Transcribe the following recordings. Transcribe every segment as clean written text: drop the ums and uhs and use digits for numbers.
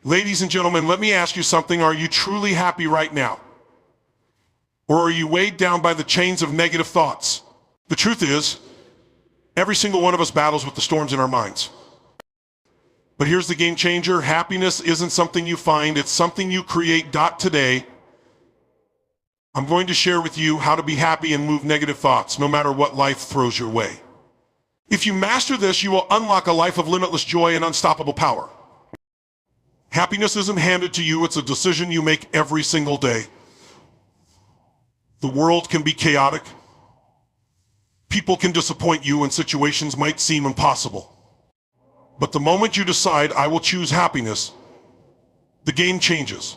Ladies and gentlemen, let me ask you something. Are you truly happy right now? Or are you weighed down by the chains of negative thoughts? The truth is, every single one of us battles with the storms in our minds. But here's the game changer. Happiness isn't something you find, it's something you create. Today, I'm going to share with you how to be happy and move negative thoughts, no matter what life throws your way. If you master this, you will unlock a life of limitless joy and unstoppable power. Happiness isn't handed to you, it's a decision you make every single day. The world can be chaotic. People can disappoint you and situations might seem impossible. But the moment you decide, I will choose happiness, the game changes.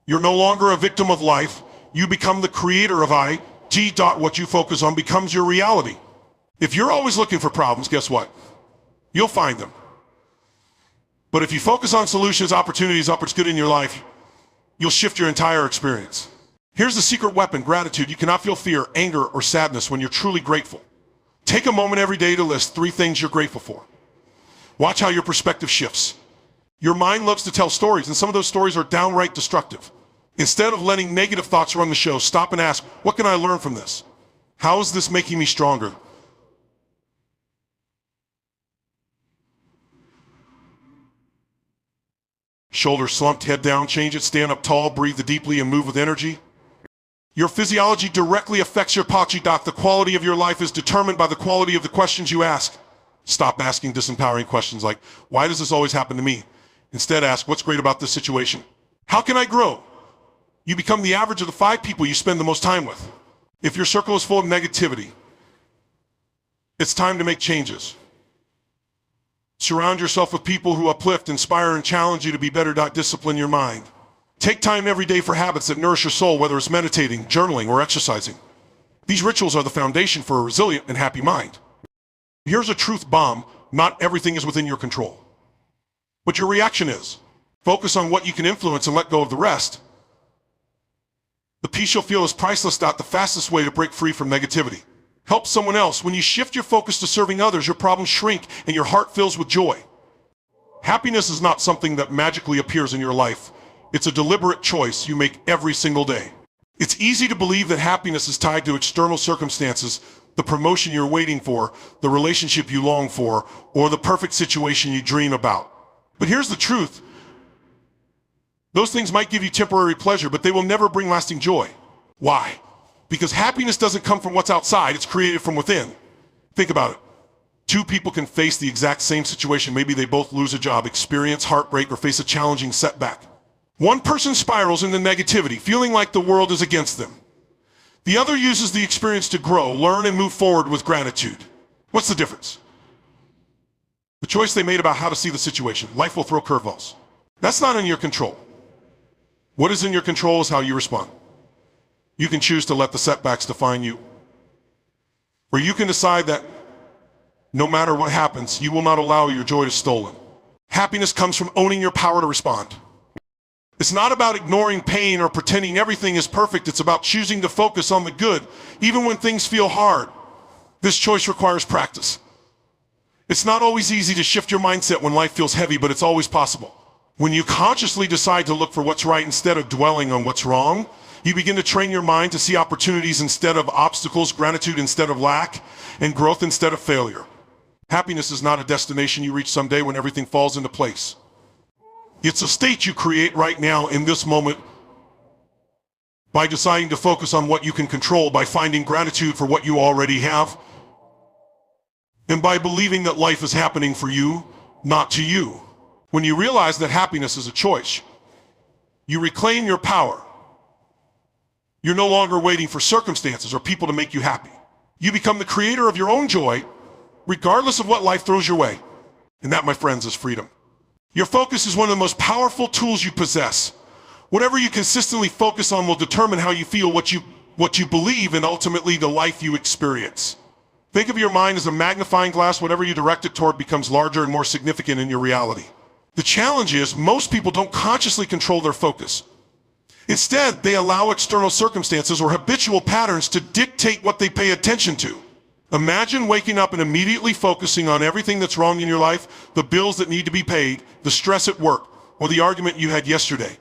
You're no longer a victim of life. You become the creator of it. What you focus on becomes your reality. If you're always looking for problems, guess what? You'll find them. But if you focus on solutions, opportunities, what's good in your life, you'll shift your entire experience. Here's the secret weapon, gratitude. You cannot feel fear, anger, or sadness when you're truly grateful. Take a moment every day to list 3 things you're grateful for. Watch how your perspective shifts. Your mind loves to tell stories, and some of those stories are downright destructive. Instead of letting negative thoughts run the show, stop and ask, what can I learn from this? How is this making me stronger? Shoulders slumped, head down, change it, stand up tall, breathe deeply, and move with energy. Your physiology directly affects your Pachi. The quality of your life is determined by the quality of the questions you ask. Stop asking disempowering questions like, why does this always happen to me? Instead ask, what's great about this situation? How can I grow? You become the average of the 5 people you spend the most time with. If your circle is full of negativity, it's time to make changes. Surround yourself with people who uplift, inspire, and challenge you to be better. Discipline your mind. Take time every day for habits that nourish your soul, whether it's meditating, journaling, or exercising. These rituals are the foundation for a resilient and happy mind. Here's a truth bomb. Not everything is within your control. But your reaction is. Focus on what you can influence and let go of the rest. The peace you'll feel is priceless. The fastest way to break free from negativity. Help someone else. When you shift your focus to serving others, your problems shrink and your heart fills with joy. Happiness is not something that magically appears in your life. It's a deliberate choice you make every single day. It's easy to believe that happiness is tied to external circumstances, the promotion you're waiting for, the relationship you long for, or the perfect situation you dream about. But here's the truth. Those things might give you temporary pleasure, but they will never bring lasting joy. Why? Because happiness doesn't come from what's outside, it's created from within. Think about it. 2 people can face the exact same situation. Maybe they both lose a job, experience heartbreak, or face a challenging setback. One person spirals into negativity, feeling like the world is against them. The other uses the experience to grow, learn, and move forward with gratitude. What's the difference? The choice they made about how to see the situation. Life will throw curveballs. That's not in your control. What is in your control is how you respond. You can choose to let the setbacks define you. Or you can decide that no matter what happens, you will not allow your joy to be stolen. Happiness comes from owning your power to respond. It's not about ignoring pain or pretending everything is perfect. It's about choosing to focus on the good, even when things feel hard. This choice requires practice. It's not always easy to shift your mindset when life feels heavy, but it's always possible. When you consciously decide to look for what's right instead of dwelling on what's wrong, you begin to train your mind to see opportunities instead of obstacles, gratitude instead of lack, and growth instead of failure. Happiness is not a destination you reach someday when everything falls into place. It's a state you create right now in this moment by deciding to focus on what you can control, by finding gratitude for what you already have, and by believing that life is happening for you, not to you. When you realize that happiness is a choice, you reclaim your power. You're no longer waiting for circumstances or people to make you happy. You become the creator of your own joy, regardless of what life throws your way. And that, my friends, is freedom. Your focus is one of the most powerful tools you possess. Whatever you consistently focus on will determine how you feel, what you believe, and ultimately the life you experience. Think of your mind as a magnifying glass. Whatever you direct it toward becomes larger and more significant in your reality. The challenge is most people don't consciously control their focus. Instead, they allow external circumstances or habitual patterns to dictate what they pay attention to. Imagine waking up and immediately focusing on everything that's wrong in your life, the bills that need to be paid, the stress at work, or the argument you had yesterday,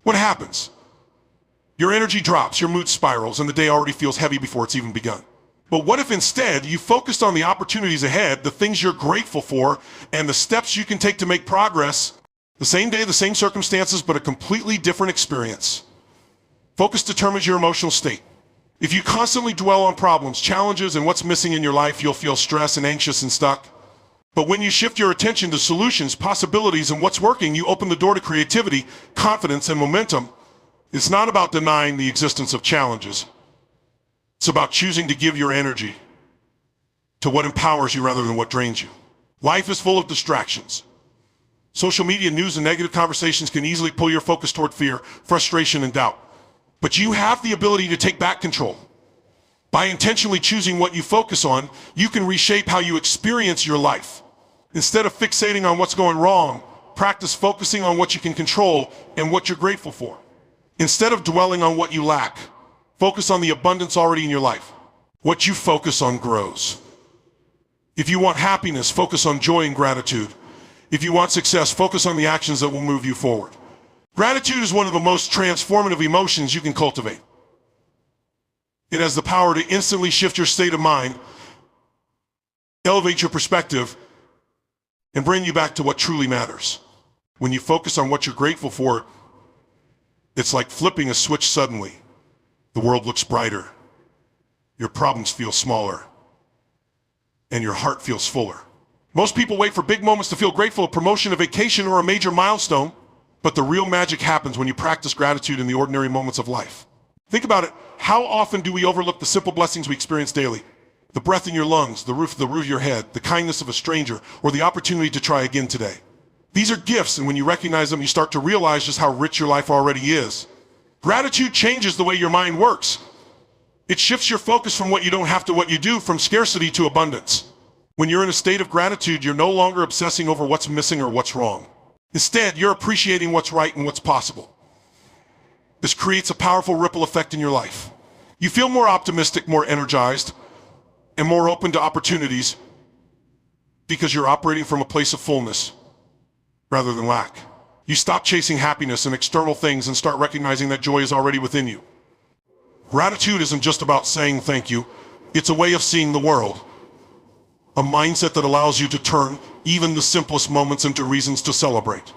what happens? Your energy drops, your mood spirals, and the day already feels heavy before it's even begun. But what if instead you focused on the opportunities ahead, the things you're grateful for, and the steps you can take to make progress? The same day, the same circumstances, but a completely different experience. Focus determines your emotional state. If you constantly dwell on problems, challenges, and what's missing in your life, you'll feel stressed and anxious and stuck. But when you shift your attention to solutions, possibilities, and what's working, you open the door to creativity, confidence, and momentum. It's not about denying the existence of challenges. It's about choosing to give your energy to what empowers you rather than what drains you. Life is full of distractions. Social media, news, and negative conversations can easily pull your focus toward fear, frustration, and doubt. But you have the ability to take back control. By intentionally choosing what you focus on, you can reshape how you experience your life. Instead of fixating on what's going wrong, practice focusing on what you can control and what you're grateful for. Instead of dwelling on what you lack, focus on the abundance already in your life. What you focus on grows. If you want happiness, focus on joy and gratitude. If you want success, focus on the actions that will move you forward. Gratitude is one of the most transformative emotions you can cultivate. It has the power to instantly shift your state of mind, elevate your perspective, and bring you back to what truly matters. When you focus on what you're grateful for, it's like flipping a switch suddenly. The world looks brighter, your problems feel smaller, and your heart feels fuller. Most people wait for big moments to feel grateful, a promotion, a vacation, or a major milestone, but the real magic happens when you practice gratitude in the ordinary moments of life. Think about it. How often do we overlook the simple blessings we experience daily? The breath in your lungs, the roof of your head, the kindness of a stranger, or the opportunity to try again today. These are gifts, and when you recognize them, you start to realize just how rich your life already is. Gratitude changes the way your mind works. It shifts your focus from what you don't have to what you do, from scarcity to abundance. When you're in a state of gratitude, you're no longer obsessing over what's missing or what's wrong. Instead, you're appreciating what's right and what's possible. This creates a powerful ripple effect in your life. You feel more optimistic, more energized, and more open to opportunities because you're operating from a place of fullness rather than lack. You stop chasing happiness and external things and start recognizing that joy is already within you. Gratitude isn't just about saying thank you. It's a way of seeing the world. A mindset that allows you to turn even the simplest moments into reasons to celebrate.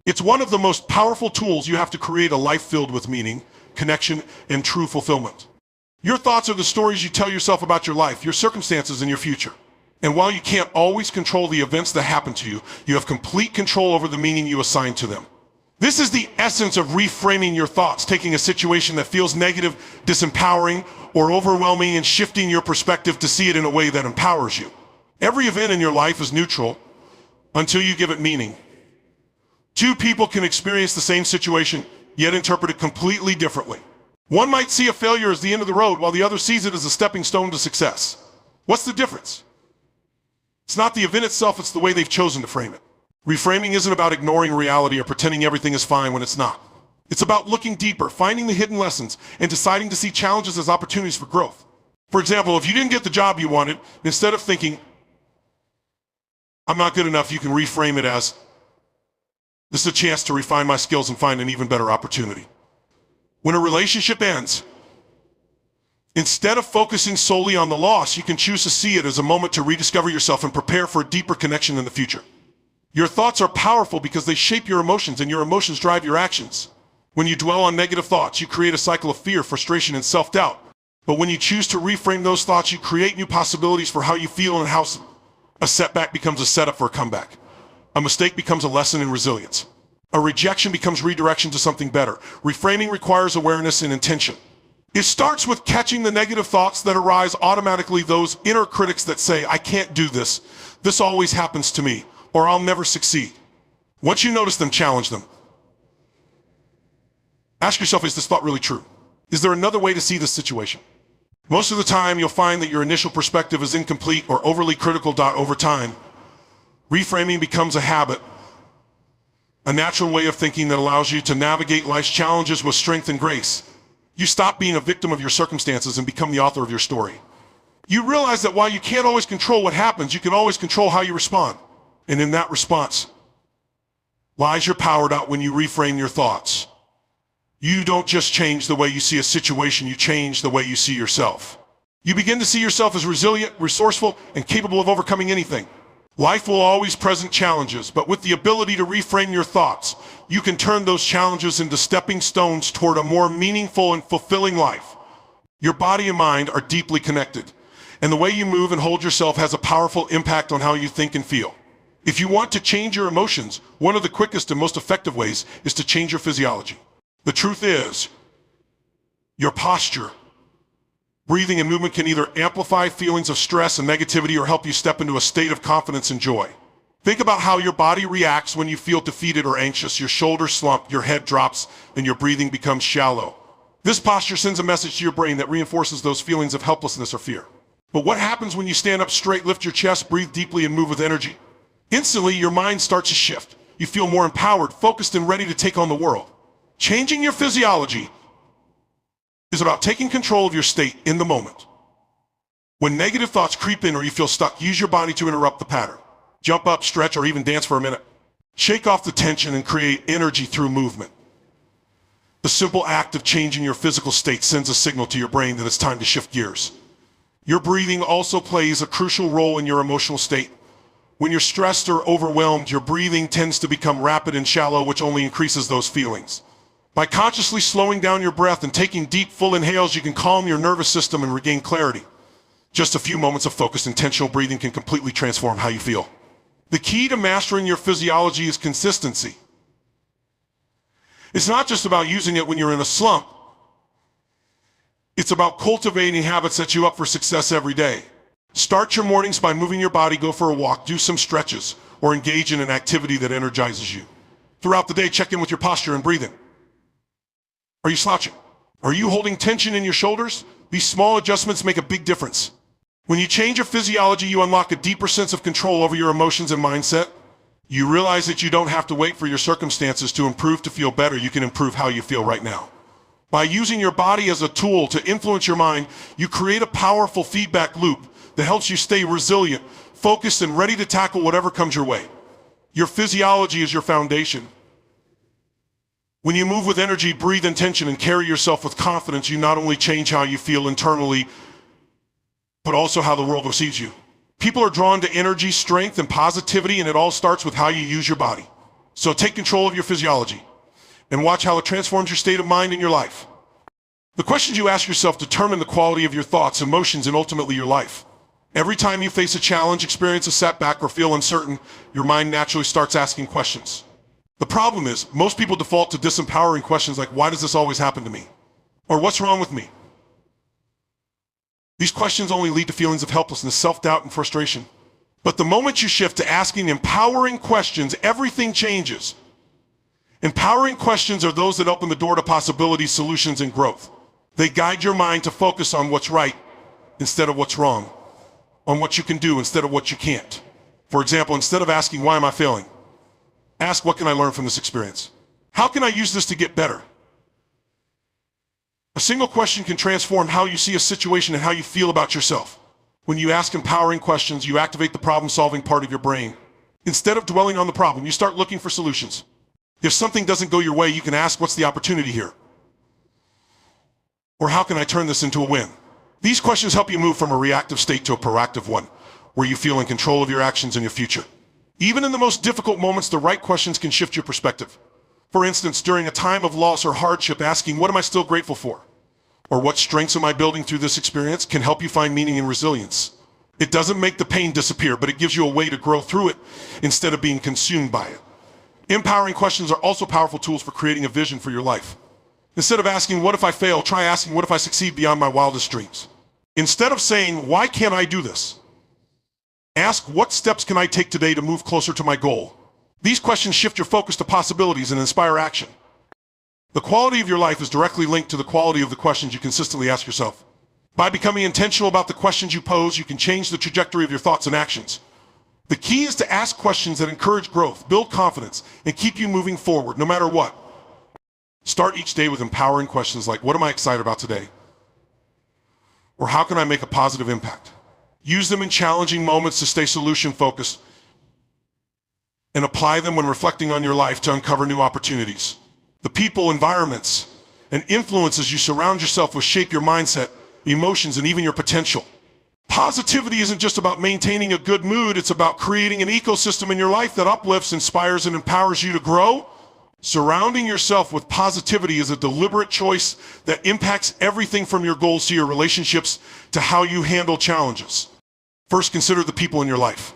It's one of the most powerful tools you have to create a life filled with meaning, connection, and true fulfillment. Your thoughts are the stories you tell yourself about your life, your circumstances, and your future. And while you can't always control the events that happen to you, you have complete control over the meaning you assign to them. This is the essence of reframing your thoughts, taking a situation that feels negative, disempowering, or overwhelming and shifting your perspective to see it in a way that empowers you. Every event in your life is neutral until you give it meaning. Two people can experience the same situation, yet interpret it completely differently. One might see a failure as the end of the road, while the other sees it as a stepping stone to success. What's the difference? It's not the event itself, it's the way they've chosen to frame it. Reframing isn't about ignoring reality or pretending everything is fine when it's not. It's about looking deeper, finding the hidden lessons, and deciding to see challenges as opportunities for growth. For example, if you didn't get the job you wanted, instead of thinking, I'm not good enough, you can reframe it as, this is a chance to refine my skills and find an even better opportunity. When a relationship ends, instead of focusing solely on the loss, you can choose to see it as a moment to rediscover yourself and prepare for a deeper connection in the future. Your thoughts are powerful because they shape your emotions, and your emotions drive your actions. When you dwell on negative thoughts, you create a cycle of fear, frustration, and self-doubt. But when you choose to reframe those thoughts, you create new possibilities for how you feel and how a setback becomes a setup for a comeback. A mistake becomes a lesson in resilience. A rejection becomes redirection to something better. Reframing requires awareness and intention. It starts with catching the negative thoughts that arise automatically, those inner critics that say, I can't do this, this always happens to me, or I'll never succeed. Once you notice them, challenge them. Ask yourself, is this thought really true? Is there another way to see this situation? Most of the time, you'll find that your initial perspective is incomplete or overly critical. Over time, reframing becomes a habit, a natural way of thinking that allows you to navigate life's challenges with strength and grace. You stop being a victim of your circumstances and become the author of your story. You realize that while you can't always control what happens, you can always control how you respond. And in that response, lies are powered out when you reframe your thoughts. You don't just change the way you see a situation, you change the way you see yourself. You begin to see yourself as resilient, resourceful, and capable of overcoming anything. Life will always present challenges, but with the ability to reframe your thoughts, you can turn those challenges into stepping stones toward a more meaningful and fulfilling life. Your body and mind are deeply connected, and the way you move and hold yourself has a powerful impact on how you think and feel. If you want to change your emotions, one of the quickest and most effective ways is to change your physiology. The truth is, your posture, breathing, and movement can either amplify feelings of stress and negativity or help you step into a state of confidence and joy. Think about how your body reacts when you feel defeated or anxious. Your shoulders slump, your head drops, and your breathing becomes shallow. This posture sends a message to your brain that reinforces those feelings of helplessness or fear. But what happens when you stand up straight, lift your chest, breathe deeply, and move with energy? Instantly, your mind starts to shift. You feel more empowered, focused, and ready to take on the world. Changing your physiology is about taking control of your state in the moment. When negative thoughts creep in or you feel stuck, use your body to interrupt the pattern. Jump up, stretch, or even dance for a minute. Shake off the tension and create energy through movement. The simple act of changing your physical state sends a signal to your brain that it's time to shift gears. Your breathing also plays a crucial role in your emotional state. When you're stressed or overwhelmed, your breathing tends to become rapid and shallow, which only increases those feelings. By consciously slowing down your breath and taking deep, full inhales, you can calm your nervous system and regain clarity. Just a few moments of focused, intentional breathing can completely transform how you feel. The key to mastering your physiology is consistency. It's not just about using it when you're in a slump. It's about cultivating habits that set you up for success every day. Start your mornings by moving your body, go for a walk, do some stretches, or engage in an activity that energizes you. Throughout the day, check in with your posture and breathing. Are you slouching? Are you holding tension in your shoulders? These small adjustments make a big difference. When you change your physiology, you unlock a deeper sense of control over your emotions and mindset. You realize that you don't have to wait for your circumstances to improve to feel better. You can improve how you feel right now. By using your body as a tool to influence your mind, you create a powerful feedback loop that helps you stay resilient, focused, and ready to tackle whatever comes your way. Your physiology is your foundation. When you move with energy, breathe intention, and carry yourself with confidence, you not only change how you feel internally, but also how the world receives you. People are drawn to energy, strength, and positivity, and it all starts with how you use your body. So take control of your physiology and watch how it transforms your state of mind and your life. The questions you ask yourself determine the quality of your thoughts, emotions, and ultimately your life. Every time you face a challenge, experience a setback, or feel uncertain, your mind naturally starts asking questions. The problem is, most people default to disempowering questions like, why does this always happen to me? Or what's wrong with me? These questions only lead to feelings of helplessness, self-doubt, and frustration. But the moment you shift to asking empowering questions, everything changes. Empowering questions are those that open the door to possibilities, solutions, and growth. They guide your mind to focus on what's right instead of what's wrong, on what you can do instead of what you can't. For example, instead of asking, why am I failing? Ask, what can I learn from this experience? How can I use this to get better? A single question can transform how you see a situation and how you feel about yourself. When you ask empowering questions, you activate the problem-solving part of your brain. Instead of dwelling on the problem, you start looking for solutions. If something doesn't go your way, you can ask, what's the opportunity here? Or how can I turn this into a win? These questions help you move from a reactive state to a proactive one, where you feel in control of your actions and your future. Even in the most difficult moments, the right questions can shift your perspective. For instance, during a time of loss or hardship, asking, what am I still grateful for? Or what strengths am I building through this experience can help you find meaning and resilience. It doesn't make the pain disappear, but it gives you a way to grow through it instead of being consumed by it. Empowering questions are also powerful tools for creating a vision for your life. Instead of asking, what if I fail, try asking, what if I succeed beyond my wildest dreams? Instead of saying, why can't I do this? Ask, what steps can I take today to move closer to my goal? These questions shift your focus to possibilities and inspire action. The quality of your life is directly linked to the quality of the questions you consistently ask yourself. By becoming intentional about the questions you pose, you can change the trajectory of your thoughts and actions. The key is to ask questions that encourage growth, build confidence, and keep you moving forward, no matter what. Start each day with empowering questions like, what am I excited about today? Or how can I make a positive impact? Use them in challenging moments to stay solution-focused. and apply them when reflecting on your life to uncover new opportunities. The people, environments, and influences you surround yourself with shape your mindset, emotions, and even your potential. Positivity isn't just about maintaining a good mood, it's about creating an ecosystem in your life that uplifts, inspires, and empowers you to grow. Surrounding yourself with positivity is a deliberate choice that impacts everything from your goals to your relationships to how you handle challenges. First, consider the people in your life.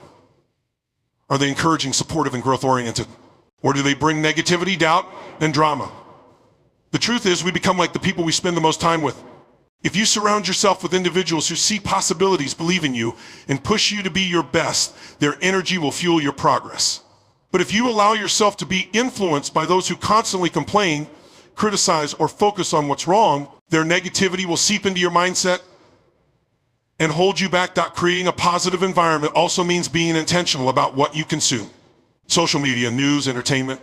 Are they encouraging, supportive, and growth-oriented? Or do they bring negativity, doubt, and drama? The truth is, we become like the people we spend the most time with. If you surround yourself with individuals who see possibilities, believe in you, and push you to be your best, their energy will fuel your progress. But if you allow yourself to be influenced by those who constantly complain, criticize, or focus on what's wrong, their negativity will seep into your mindset and hold you back. Creating a positive environment also means being intentional about what you consume. Social media, news, entertainment,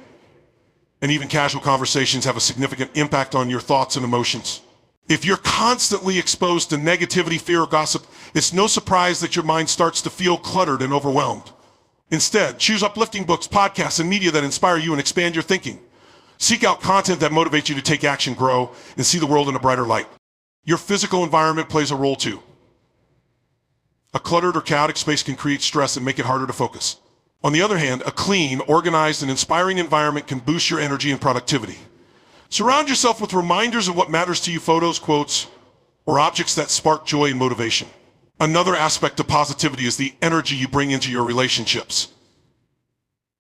and even casual conversations have a significant impact on your thoughts and emotions. If you're constantly exposed to negativity, fear, or gossip, it's no surprise that your mind starts to feel cluttered and overwhelmed. Instead, choose uplifting books, podcasts, and media that inspire you and expand your thinking. Seek out content that motivates you to take action, grow, and see the world in a brighter light. Your physical environment plays a role too. A cluttered or chaotic space can create stress and make it harder to focus. On the other hand, a clean, organized, and inspiring environment can boost your energy and productivity. Surround yourself with reminders of what matters to you, photos, quotes, or objects that spark joy and motivation. Another aspect of positivity is the energy you bring into your relationships.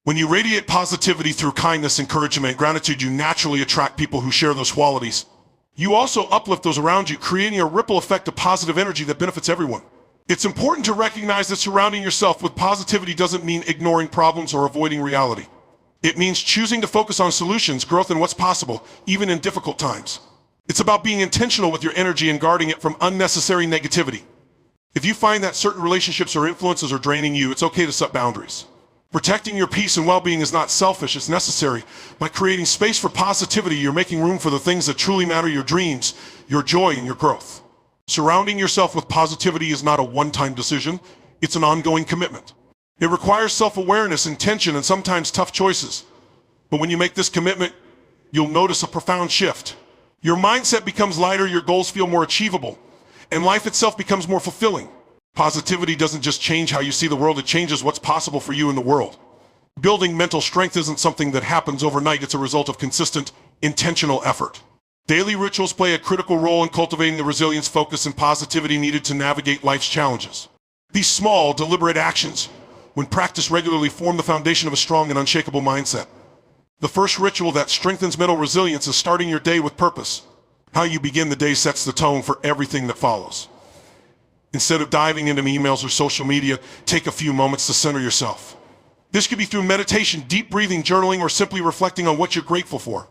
When you radiate positivity through kindness, encouragement, and gratitude, you naturally attract people who share those qualities. You also uplift those around you, creating a ripple effect of positive energy that benefits everyone. It's important to recognize that surrounding yourself with positivity doesn't mean ignoring problems or avoiding reality. It means choosing to focus on solutions, growth, and what's possible, even in difficult times. It's about being intentional with your energy and guarding it from unnecessary negativity. If you find that certain relationships or influences are draining you, it's okay to set boundaries. Protecting your peace and well-being is not selfish, it's necessary. By creating space for positivity, you're making room for the things that truly matter: your dreams, your joy, and your growth. Surrounding yourself with positivity is not a one-time decision, it's an ongoing commitment. It requires self-awareness, intention, and sometimes tough choices. But when you make this commitment, you'll notice a profound shift. Your mindset becomes lighter, your goals feel more achievable, and life itself becomes more fulfilling. Positivity doesn't just change how you see the world, it changes what's possible for you in the world. Building mental strength isn't something that happens overnight, it's a result of consistent, intentional effort. Daily rituals play a critical role in cultivating the resilience, focus, and positivity needed to navigate life's challenges. These small, deliberate actions, when practiced regularly, form the foundation of a strong and unshakable mindset. The first ritual that strengthens mental resilience is starting your day with purpose. How you begin the day sets the tone for everything that follows. Instead of diving into emails or social media, take a few moments to center yourself. This could be through meditation, deep breathing, journaling, or simply reflecting on what you're grateful for.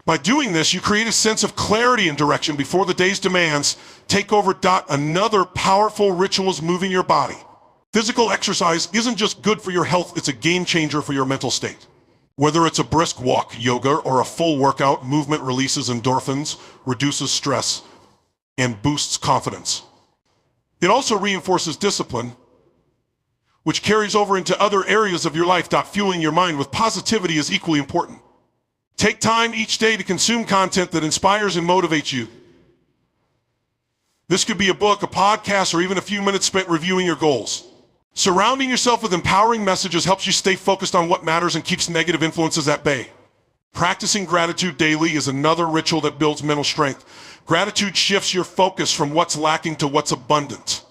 By doing this, you create a sense of clarity and direction before the day's demands take over. Another powerful ritual is moving your body. Physical exercise isn't just good for your health, it's a game changer for your mental state. Whether it's a brisk walk, yoga, or a full workout, movement releases endorphins, reduces stress, and boosts confidence. It also reinforces discipline, which carries over into other areas of your life. Fueling your mind with positivity is equally important. Take time each day to consume content that inspires and motivates you. This could be a book, a podcast, or even a few minutes spent reviewing your goals. Surrounding yourself with empowering messages helps you stay focused on what matters and keeps negative influences at bay. Practicing gratitude daily is another ritual that builds mental strength. Gratitude shifts your focus from what's lacking to what's abundant.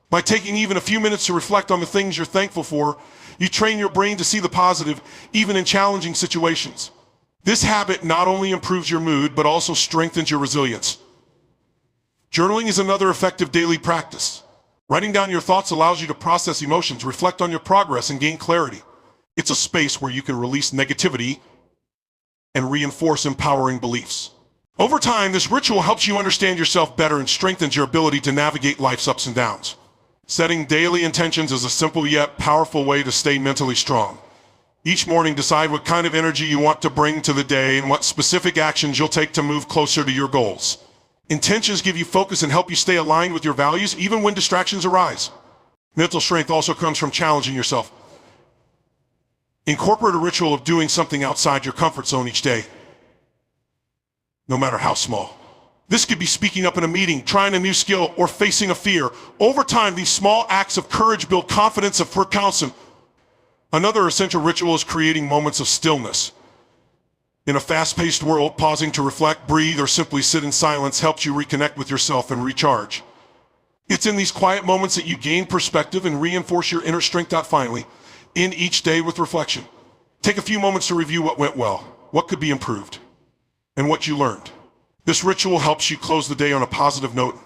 By taking even a few minutes to reflect on the things you're thankful for, you train your brain to see the positive, even in challenging situations. This habit not only improves your mood, but also strengthens your resilience. Journaling is another effective daily practice. Writing down your thoughts allows you to process emotions, reflect on your progress, and gain clarity. It's a space where you can release negativity and reinforce empowering beliefs. Over time, this ritual helps you understand yourself better and strengthens your ability to navigate life's ups and downs. Setting daily intentions is a simple yet powerful way to stay mentally strong. Each morning, decide what kind of energy you want to bring to the day and what specific actions you'll take to move closer to your goals. Intentions give you focus and help you stay aligned with your values even when distractions arise. Mental strength also comes from challenging yourself. Incorporate a ritual of doing something outside your comfort zone each day, no matter how small. This could be speaking up in a meeting, trying a new skill, or facing a fear. Over time, these small acts of courage build confidence and purpose. Another essential ritual is creating moments of stillness. In a fast-paced world, pausing to reflect, breathe, or simply sit in silence helps you reconnect with yourself and recharge. It's in these quiet moments that you gain perspective and reinforce your inner strength. Finally, end each day with reflection. Take a few moments to review what went well, what could be improved, and what you learned. This ritual helps you close the day on a positive note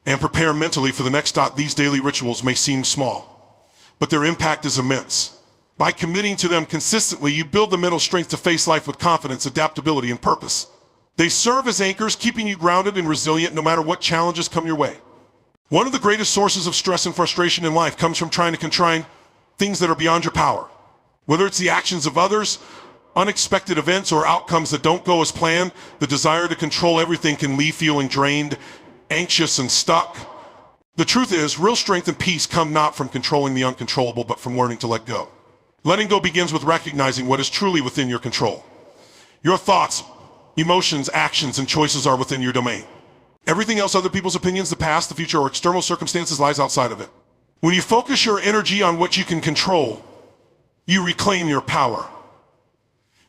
and prepare mentally for the next. These daily rituals may seem small, but their impact is immense. By committing to them consistently, you build the mental strength to face life with confidence, adaptability, and purpose. They serve as anchors, keeping you grounded and resilient no matter what challenges come your way. One of the greatest sources of stress and frustration in life comes from trying to control things that are beyond your power. Whether it's the actions of others, unexpected events, or outcomes that don't go as planned, the desire to control everything can leave feeling drained, anxious, and stuck. The truth is, real strength and peace come not from controlling the uncontrollable, but from learning to let go. Letting go begins with recognizing what is truly within your control. Your thoughts, emotions, actions, and choices are within your domain. Everything else, other people's opinions, the past, the future, or external circumstances, lies outside of it. When you focus your energy on what you can control, you reclaim your power.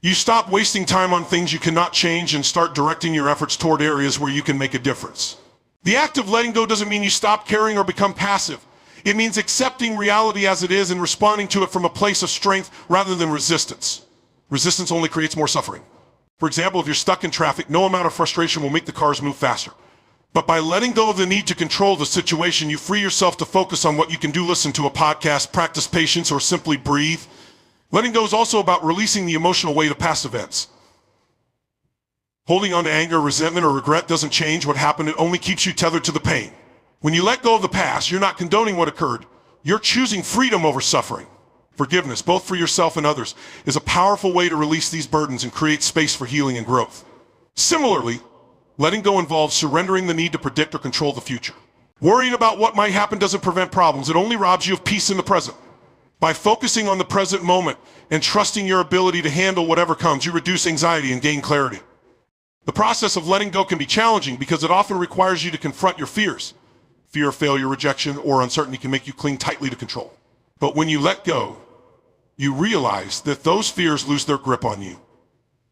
You stop wasting time on things you cannot change and start directing your efforts toward areas where you can make a difference. The act of letting go doesn't mean you stop caring or become passive. It means accepting reality as it is and responding to it from a place of strength rather than resistance. Resistance only creates more suffering. For example, if you're stuck in traffic, no amount of frustration will make the cars move faster. But by letting go of the need to control the situation, you free yourself to focus on what you can do. Listen to a podcast, practice patience, or simply breathe. Letting go is also about releasing the emotional weight of past events. Holding on to anger, resentment, or regret doesn't change what happened. It only keeps you tethered to the pain. When you let go of the past, you're not condoning what occurred. You're choosing freedom over suffering. Forgiveness, both for yourself and others, is a powerful way to release these burdens and create space for healing and growth. Similarly, letting go involves surrendering the need to predict or control the future. Worrying about what might happen doesn't prevent problems. It only robs you of peace in the present. By focusing on the present moment and trusting your ability to handle whatever comes, you reduce anxiety and gain clarity. The process of letting go can be challenging because it often requires you to confront your fears. Fear of failure, rejection, or uncertainty can make you cling tightly to control. But when you let go, you realize that those fears lose their grip on you.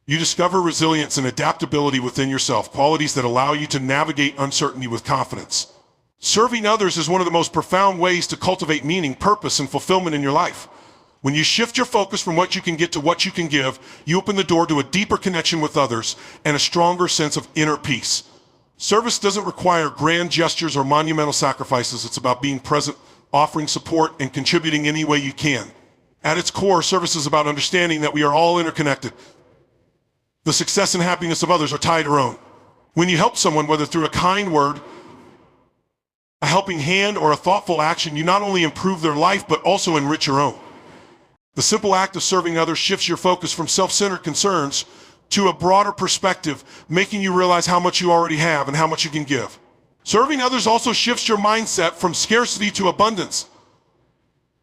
You discover resilience and adaptability within yourself, qualities that allow you to navigate uncertainty with confidence. Serving others is one of the most profound ways to cultivate meaning, purpose, and fulfillment in your life. When you shift your focus from what you can get to what you can give, you open the door to a deeper connection with others and a stronger sense of inner peace. Service doesn't require grand gestures or monumental sacrifices. It's about being present, offering support, and contributing any way you can. At its core, service is about understanding that we are all interconnected. The success and happiness of others are tied to our own. When you help someone, whether through a kind word, a helping hand, or a thoughtful action, you not only improve their life, but also enrich your own. The simple act of serving others shifts your focus from self-centered concerns to a broader perspective, making you realize how much you already have and how much you can give. Serving others also shifts your mindset from scarcity to abundance.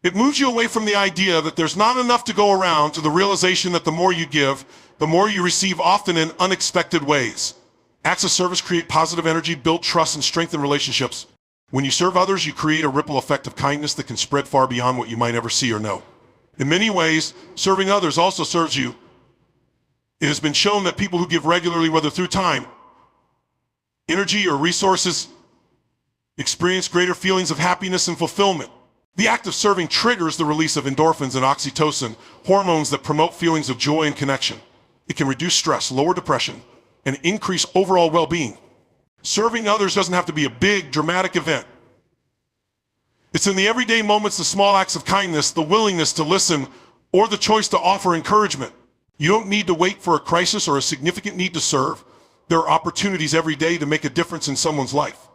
It moves you away from the idea that there's not enough to go around to the realization that the more you give, the more you receive, often in unexpected ways. Acts of service create positive energy, build trust, and strengthen relationships. When you serve others, you create a ripple effect of kindness that can spread far beyond what you might ever see or know. In many ways, serving others also serves you. It has been shown that people who give regularly, whether through time, energy, or resources, experience greater feelings of happiness and fulfillment. The act of serving triggers the release of endorphins and oxytocin, hormones that promote feelings of joy and connection. It can reduce stress, lower depression, and increase overall well-being. Serving others doesn't have to be a big, dramatic event. It's in the everyday moments, the small acts of kindness, the willingness to listen, or the choice to offer encouragement. You don't need to wait for a crisis or a significant need to serve. There are opportunities every day to make a difference in someone's life.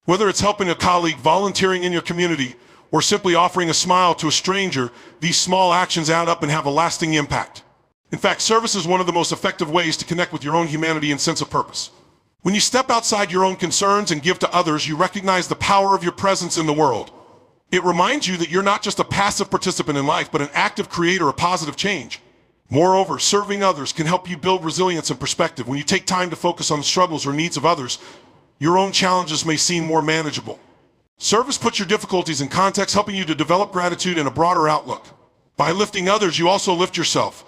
Whether it's helping a colleague, volunteering in your community, or simply offering a smile to a stranger, these small actions add up and have a lasting impact. In fact, service is one of the most effective ways to connect with your own humanity and sense of purpose. When you step outside your own concerns and give to others, you recognize the power of your presence in the world. It reminds you that you're not just a passive participant in life, but an active creator of positive change. Moreover, serving others can help you build resilience and perspective. When you take time to focus on the struggles or needs of others, your own challenges may seem more manageable. Service puts your difficulties in context, helping you to develop gratitude and a broader outlook. By lifting others, you also lift yourself.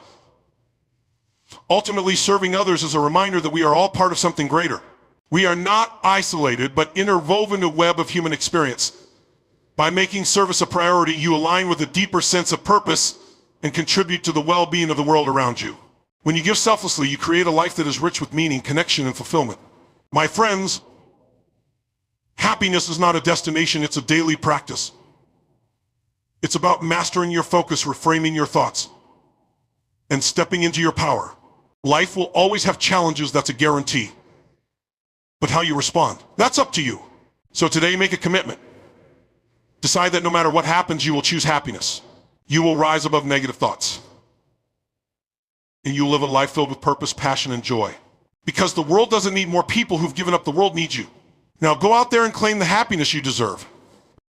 Ultimately, serving others is a reminder that we are all part of something greater. We are not isolated, but interwoven in a web of human experience. By making service a priority, you align with a deeper sense of purpose and contribute to the well-being of the world around you. When you give selflessly, you create a life that is rich with meaning, connection, and fulfillment. My friends, happiness is not a destination, it's a daily practice. It's about mastering your focus, reframing your thoughts, and stepping into your power. Life will always have challenges, that's a guarantee. But how you respond, that's up to you. So today, make a commitment. Decide that no matter what happens, you will choose happiness. You will rise above negative thoughts. And you will live a life filled with purpose, passion, and joy. Because the world doesn't need more people who've given up, the world needs you. Now go out there and claim the happiness you deserve.